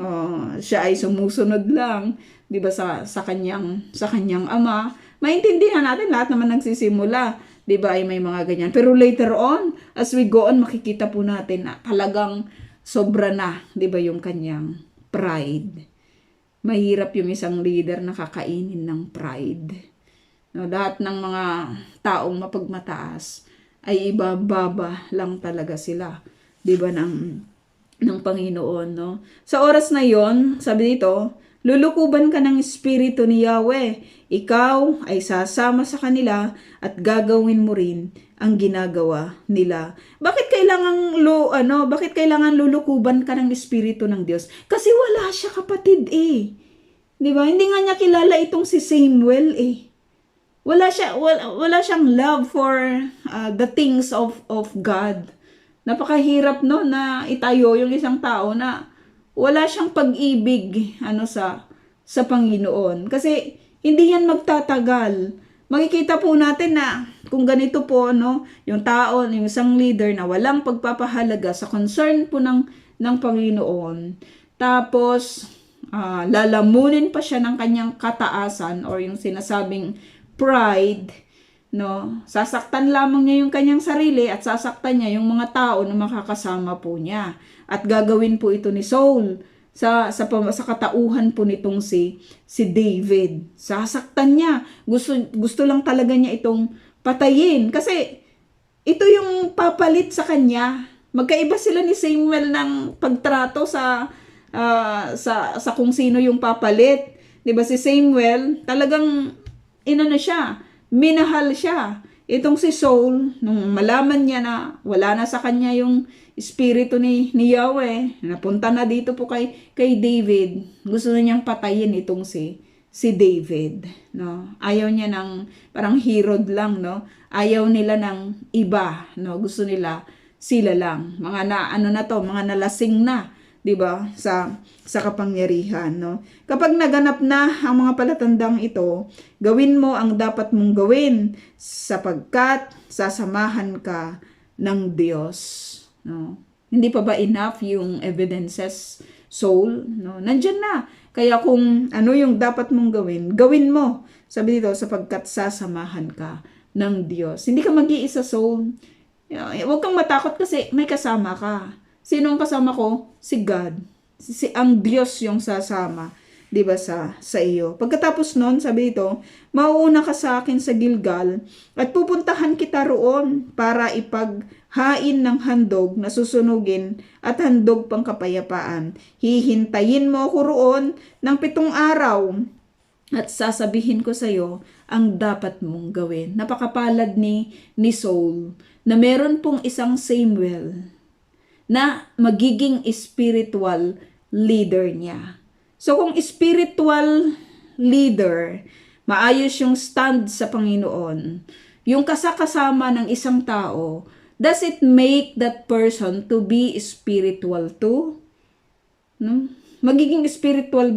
A: Siya ay sumusunod lang, di ba, sa kanyang ama. Maintindihan natin, lahat naman nagsisimula, di ba, ay may mga ganyan. Pero later on, as we go on, makikita po natin na talagang sobra na, di ba, yung kanyang pride. Mahirap yung isang leader na kakainin ng pride. No, lahat ng mga taong mapagmataas ay ibababa lang talaga sila, di ba, ng Panginoon, no? Sa oras na yon, sabi dito, lulukuban ka ng Espiritu ni Yahweh. Ikaw ay sasama sa kanila at gagawin mo rin ang ginagawa nila. Bakit kailangan lulukuban ka ng Espiritu ng Diyos? Kasi wala siya, kapatid Di ba? Hindi nga niya kilala itong si Samuel Wala siyang love for the things of God. Napakahirap no na itayo yung isang tao na wala siyang pag-ibig sa Panginoon. Kasi hindi yan magtatagal. Makikita po natin na kung ganito po yung tao, yung isang leader na walang pagpapahalaga sa concern po ng Panginoon. Tapos lalamunin pa siya ng kanyang kataasan or yung sinasabing pride, no? Sasaktan lamang niya yung kanyang sarili at sasaktan niya yung mga tao na makakasama po niya. At gagawin po ito ni Saul sa katauhan po nitong si David. Sasaktan niya. Gusto lang talaga niya itong patayin kasi ito yung papalit sa kanya. Magkaiba sila ni Samuel ng pagtrato sa kung sino yung papalit. 'Di ba, si Samuel talagang minahal siya. Itong si Saul, nung malaman niya na wala na sa kanya yung espiritu ni Yahweh, napunta na dito po kay David, gusto na niyang patayin itong si David, no? Ayaw niya ng parang Herod lang, no? Ayaw nila ng iba, no? Gusto nila sila lang. Mga mga nalasing na, 'di ba? Sa kapangyarihan, no? Kapag naganap na ang mga palatandang ito, gawin mo ang dapat mong gawin sapagkat sasamahan ka ng Diyos, no? Hindi pa ba enough yung evidences, Saul, no? Nandiyan na. Kaya kung ano yung dapat mong gawin mo. Sabi dito, sapagkat sasamahan ka ng Diyos. Hindi ka mag-iisa, Saul. Huwag kang matakot kasi may kasama ka. Sino ang kasama ko? Si God. Ang Diyos yung sasama, 'di ba, sa iyo. Pagkatapos noon, sabi dito, mauuna ka sa akin sa Gilgal at pupuntahan kita roon para ipaghain ng handog na susunugin at handog pang kapayapaan. Hihintayin mo ako roon ng 7 araw at sasabihin ko sa iyo ang dapat mong gawin. Napakapalad ni Saul na meron pong isang Samuel na magiging spiritual leader niya. So kung spiritual leader, maayos yung stand sa Panginoon, yung kasakasama ng isang tao, does it make that person to be spiritual too? No? Magiging spiritual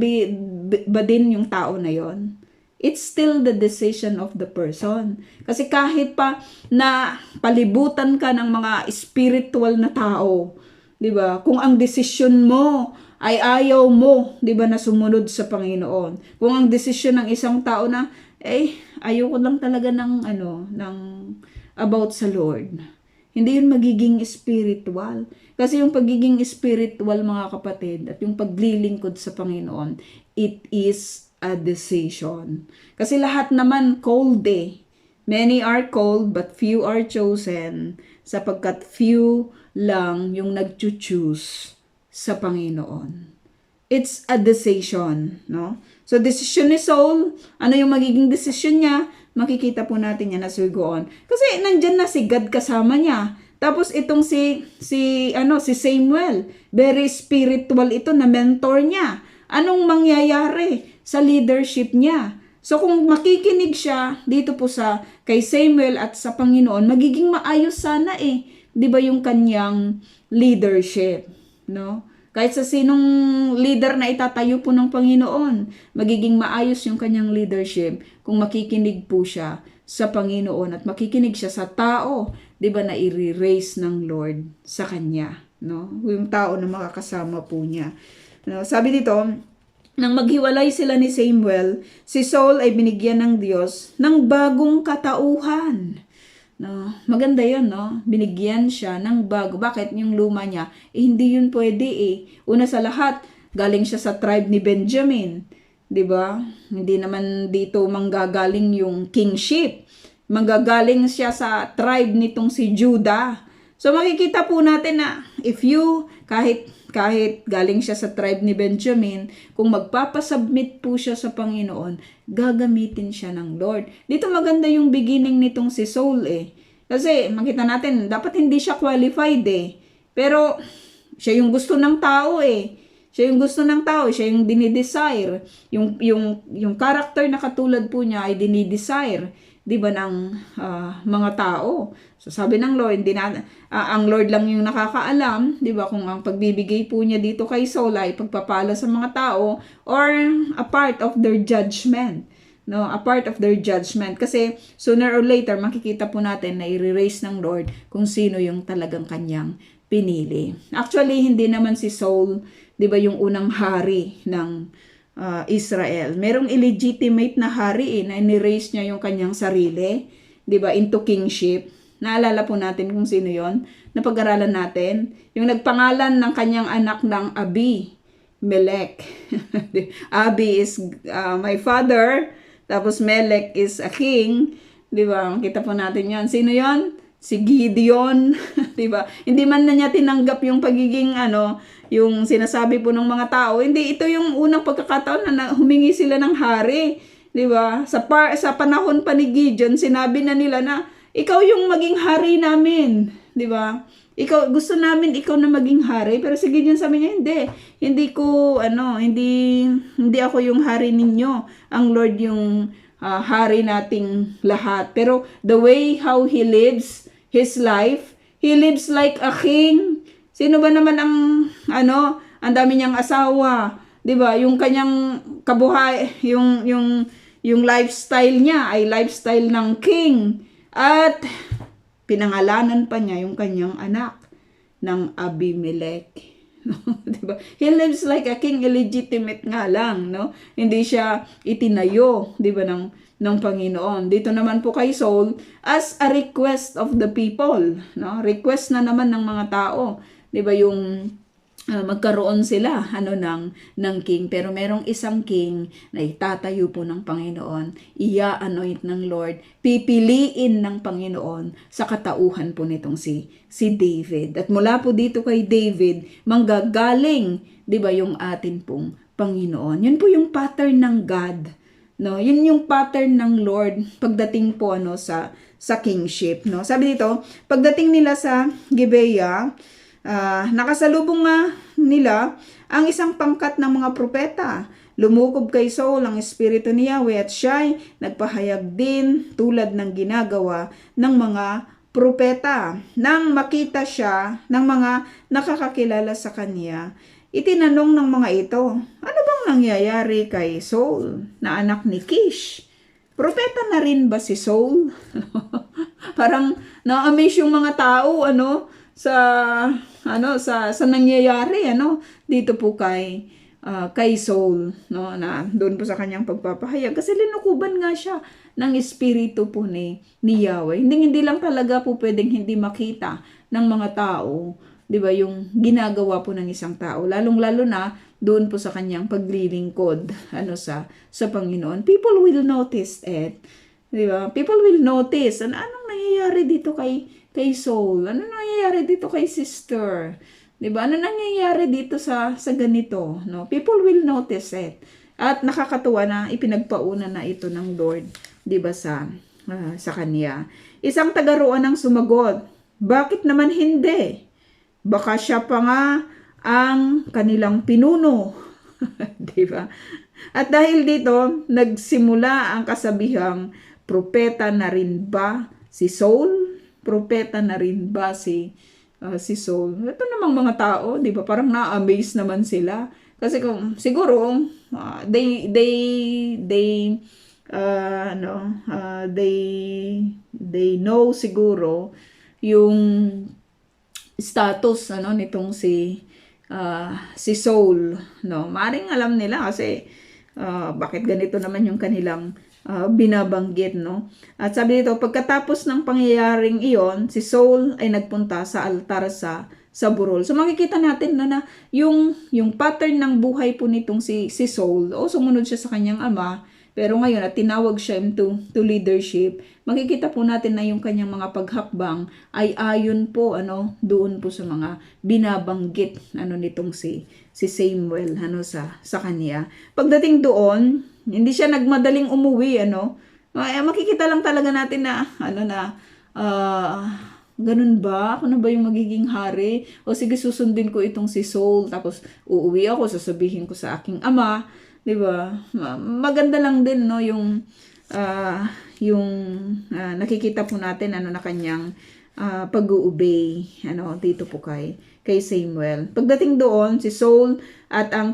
A: ba din yung tao na yon? It's still the decision of the person. Kasi kahit pa na palibutan ka ng mga spiritual na tao, 'di ba? Kung ang desisyon mo ay ayaw mo, 'di ba, na sumunod sa Panginoon. Kung ang desisyon ng isang tao na ayoko lang talaga ng about sa Lord. Hindi yun magiging spiritual. Kasi yung pagiging spiritual, mga kapatid, at yung paglilingkod sa Panginoon, it is a decision. Kasi lahat naman called eh. Many are called but few are chosen, sapagkat few lang yung nag-choose sa Panginoon. It's a decision, no? So decision ni Saul, ano yung magiging decision niya? Makikita po natin yan as we go on. Kasi nandyan na si God kasama niya. Tapos itong si Samuel, very spiritual ito na mentor niya. Anong mangyayari sa leadership niya? So kung makikinig siya dito po kay Samuel at sa Panginoon, magiging maayos sana 'di ba yung kanyang leadership, no? Kahit sa sinong leader na itatayo po ng Panginoon, magiging maayos yung kanyang leadership kung makikinig po siya sa Panginoon at makikinig siya sa tao, 'di ba, na i-raise ng Lord sa kanya, no? Yung tao na makakasama po niya. No, sabi dito, nang maghiwalay sila ni Samuel, si Saul ay binigyan ng Diyos ng bagong katauhan. No, maganda 'yon, no? Binigyan siya ng bago. Bakit yung luma niya? Hindi yun pwede Una sa lahat, galing siya sa tribe ni Benjamin, 'di ba? Hindi naman dito manggagaling yung kingship. Manggagaling siya sa tribe nitong si Judah. So makikita po natin na if you kahit galing siya sa tribe ni Benjamin, kung magpapasubmit po siya sa Panginoon, gagamitin siya ng Lord. Dito maganda yung beginning nitong si Saul Kasi makita natin, dapat hindi siya qualified Pero siya yung gusto ng tao Siya yung gusto ng tao, siya yung dinidesire. Yung character na katulad po niya ay dinidesire, 'di ba, ng mga tao. So sabi ng Lord, ang Lord lang yung nakakaalam, 'di ba, kung ang pagbibigay po niya dito kay Saul ay pagpapala sa mga tao or a part of their judgment. No, a part of their judgment. Kasi sooner or later makikita po natin na i-raise ng Lord kung sino yung talagang kanyang pinili. Actually, hindi naman si Saul, 'di ba, yung unang hari ng Israel. Merong illegitimate na hari na ni-raise niya yung kanyang sarili, 'di ba, into kingship. Naalala po natin kung sino 'yon. Napag-aralan natin yung nagpangalan ng kanyang anak ng Abimelech. Abi is my father, tapos Melech is a king, 'di ba? Kita po natin 'yon. Sino 'yon? Si Gideon, 'di ba? Hindi man na niya tinanggap yung pagiging yung sinasabi po ng mga tao. Hindi, ito yung unang pagkakataon na humingi sila ng hari, 'di ba? Sa panahon pa ni Gideon, sinabi na nila na ikaw yung maging hari namin, 'di ba? Gusto namin ikaw na maging hari, pero si Gideon sabi niya, hindi ako yung hari ninyo. Ang Lord yung hari nating lahat. Pero the way how he lives his life, he lives like a king. Sino ba naman ang dami niyang asawa, 'di ba? Yung kanyang kabuhay, yung lifestyle niya ay lifestyle ng king. At pinangalanan pa niya yung kanyang anak ng Abimelech. No? 'Di ba? He lives like a king, illegitimate nga lang, no? Hindi siya itinayo, 'di ba, ng Panginoon. Dito naman po kay Saul, as a request of the people, no? Request na naman ng mga tao, 'di ba, yung magkaroon sila ng king, pero merong isang king na itatayo po ng Panginoon, ia-anoint ng Lord, pipiliin ng Panginoon sa katauhan po nitong si David. At mula po dito kay David, manggagaling, 'di ba, yung atin pong Panginoon. Yun po yung pattern ng God, no? Yun yung pattern ng Lord pagdating po sa kingship, no? Sabi dito, pagdating nila sa Gibeah, nakasalubong nga nila ang isang pangkat ng mga propeta. Lumukob kay Saul ang espiritu ni Yahweh at siya'y nagpahayag din tulad ng ginagawa ng mga propeta. Nang makita siya ng mga nakakakilala sa kanya, itinanong ng mga ito, ano bang nangyayari kay Saul na anak ni Kish? Propeta na rin ba si Saul? Parang na-amaze yung mga tao sa nangyayari dito po kay Saul, na doon po sa kanyang pagpapahayag kasi linukuban nga siya ng espiritu po ni Yahweh. Hindi lang talaga po pwedeng hindi makita ng mga tao, 'di ba, yung ginagawa po ng isang tao, lalong-lalo na doon po sa kanyang paglilingkod sa Panginoon. People will notice it. 'Di ba? People will notice anong nangyayari dito kay Saul? Ano nangyayari dito kay sister? 'Di ba? Ano nangyayari dito sa ganito, no? People will notice it. At nakakatuwa na ipinagpauna na ito ng Lord, 'di ba, sa kanya. Isang tagaroon ang sumagot, bakit naman hindi? Baka siya pa nga ang kanilang pinuno. 'Di ba? At dahil dito, nagsimula ang kasabihang, propeta na rin ba si Saul? Propeta na rin ba si Saul? Ito namang mga tao, 'di ba? Parang na-amaze naman sila. Kasi kung siguro they know siguro yung status nitong si Saul, no? Maring alam nila kasi bakit ganito naman yung kanilang binabanggit, no? At sabi dito, pagkatapos ng pangyayaring iyon, si Saul ay nagpunta sa altar sa burol. So makikita natin na yung pattern ng buhay po nitong si Saul, sumunod siya sa kanyang ama, pero ngayon at tinawag siya to leadership. Makikita po natin na yung kanyang mga paghakbang ay ayon po doon po sa mga binabanggit nitong si Samuel sa kanya. Pagdating doon, hindi siya nagmadaling umuwi, makikita lang talaga natin na ganun ba? Ako na ba yung magiging hari? O sige, susundin ko itong si Saul, tapos uuwi ako, sasabihin ko sa aking ama, 'di ba? Maganda lang din yung nakikita po natin na kanyang pag-uobey dito po kay Samuel. Pagdating doon si Saul at ang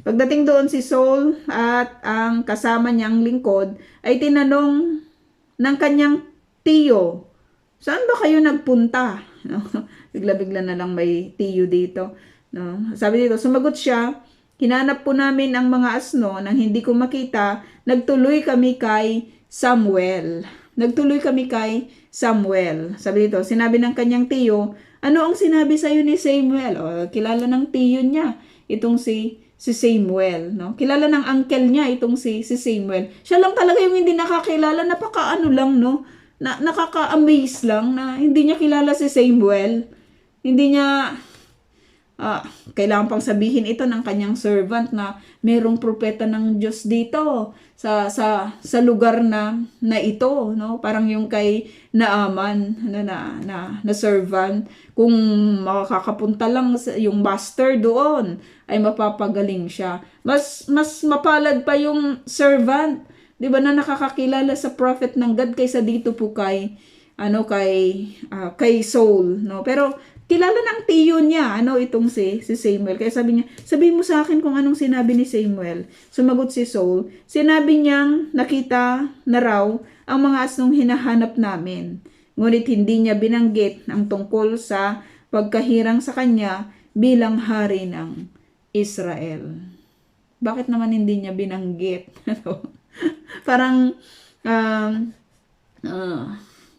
A: Pagdating doon si Saul at ang kasama niyang lingkod ay tinanong ng kanyang tiyo, saan ba kayo nagpunta? Bigla-bigla na lang may tiyo dito. Sabi dito, sumagot siya, hinanap po namin ang mga asno nang hindi ko makita, nagtuloy kami kay Samuel. Sabi dito, sinabi ng kanyang tiyo, ano ang sinabi sa'yo ni Samuel? Kilala ng tiyo niya itong si Samuel, no? Kilala ng uncle niya itong si Samuel. Siya lang talaga yung hindi nakakilala, nakaka-amaze lang na hindi niya kilala si Samuel. Hindi niya kailangan pang sabihin ito ng kanyang servant na merong propeta ng Diyos dito sa lugar na ito, no? Parang yung kay Naaman na servant, kung makakapunta lang yung master doon ay mapapagaling siya. Mas mapalad pa yung servant, 'di ba, na nakakakilala sa prophet ng God kaysa dito po kay Saul, no? Pero kilala ng tiyo niya, itong si Samuel. Kaya sabi niya, sabihin mo sa akin kung anong sinabi ni Samuel. Sumagot si Saul, sinabi niyang nakita na raw ang mga asnong hinahanap namin. Ngunit hindi niya binanggit ang tungkol sa pagkahirang sa kanya bilang hari ng Israel. Bakit naman hindi niya binanggit? Parang,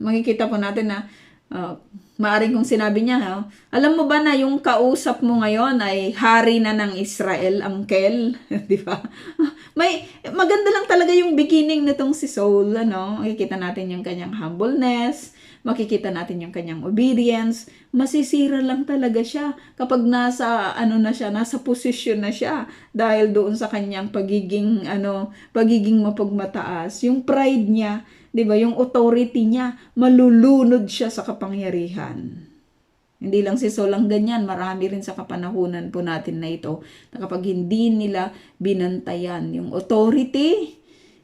A: makikita po natin na maaring kung sinabi niya, alam mo ba na yung kausap mo ngayon ay hari na ng Israel, uncle? Di ba? Maganda lang talaga yung beginning nitong si Saul, makikita natin yung kanyang humbleness, makikita natin yung kanyang obedience. Masisira lang talaga siya kapag nasa posisyon na siya dahil doon sa kanyang pagiging mapagmataas. Yung pride niya, 'di ba? Yung authority niya, malulunod siya sa kapangyarihan. Hindi lang si Saul ang ganyan, marami rin sa kapanahunan po natin na ito, na kapag hindi nila binantayan yung authority,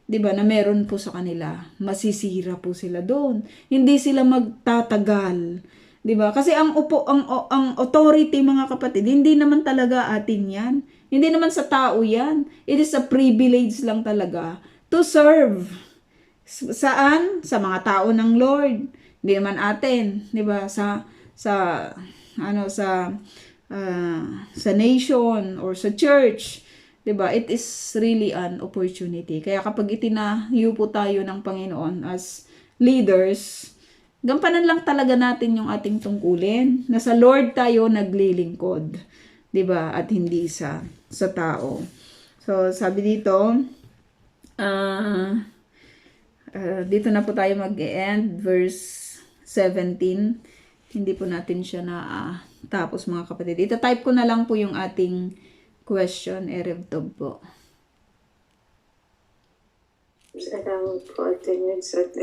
A: 'di ba, na meron po sa kanila, masisira po sila doon. Hindi sila magtatagal, 'di ba? Kasi ang authority, mga kapatid, hindi naman talaga atin 'yan. Hindi naman sa tao 'yan. It is a privilege lang talaga to serve. Saan? Sa mga tao ng Lord. Hindi naman atin, 'di ba? Sa ano sa nation or sa church, 'di ba? It is really an opportunity. Kaya kapag itinayo po tayo ng Panginoon as leaders, gampanan lang talaga natin yung ating tungkulin, na sa Lord tayo naglilingkod, 'di ba? At hindi sa tao. So sabi dito, dito na po tayo mag-end, verse 17. Hindi po natin siya na tapos, mga kapatid. Ita-type ko na lang po yung ating question, Erev Tov po.
B: Salamat po, Ate Neds at